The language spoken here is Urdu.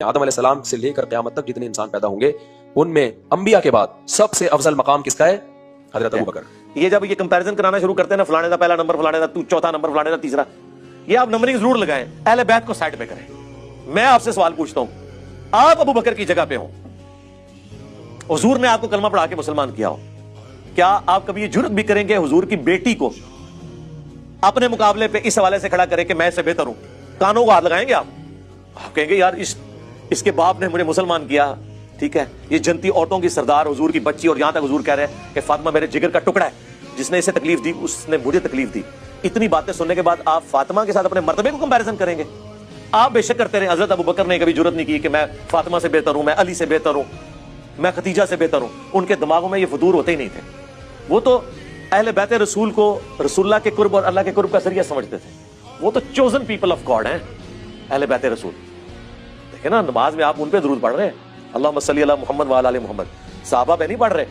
آدم علیہ السلام سے لے کر قیامت تک جتنے انسان پیدا ہوں گے ان میں انبیاء کے بعد سب سے افضل مقام کس کا ہے؟ حضرت ابو بکر۔ یہ جب یہ کمپیریزن کرانا شروع کرتے ہیں نا، فلانے کا پہلا نمبر، فلانے کا چوتھا نمبر، فلانے کا تیسرا، یہ آپ نمبرنگ ضرور لگائیں، اہل بیت کو سائڈ پہ کریں۔ میں آپ سے سوال پوچھتا ہوں، آپ ابو بکر کی جگہ پہ ہوں، حضور نے آپ کو کلمہ پڑھا کے مسلمان کیا ہو، کیا آپ کبھی یہ جرت بھی کریں گے حضور کی بیٹی کو اپنے مقابلے پہ اس حوالے سے کھڑا کریں کہ میں اس سے بہتر ہوں؟ کانوں کو ہاتھ لگائیں گے آپ کہیں گے یار اس کے باپ نے مجھے مسلمان کیا، ٹھیک ہے، یہ جنتی عورتوں کی سردار، حضور کی بچی، اور یہاں تک حضور کہہ رہے ہیں کہ فاطمہ میرے جگر کا ٹکڑا ہے، جس نے اسے تکلیف دی اس نے مجھے تکلیف دی۔ اتنی باتیں سننے کے بعد آپ فاطمہ کے ساتھ اپنے مرتبے کو کمپیریزن کریں گے؟ آپ بے شک کرتے رہے، حضرت ابو بکر نے کبھی جرت نہیں کی کہ میں فاطمہ سے بہتر ہوں، میں علی سے بہتر ہوں، میں خدیجہ سے بہتر ہوں۔ ان کے دماغوں میں یہ فطور ہوتے ہی نہیں تھے۔ وہ تو اہل بیت رسول کو رسول اللہ کے قرب اور اللہ کے قرب کا ذریعہ سمجھتے تھے۔ وہ تو چوزن پیپل آف گاڈ ہیں اہل بیت رسول۔ دیکھیں نا، نماز میں آپ ان پہ درود پڑھ رہے ہیں، اللہم صلی علی محمد وعلی آل محمد، صحابہ پہ نہیں پڑھ رہے۔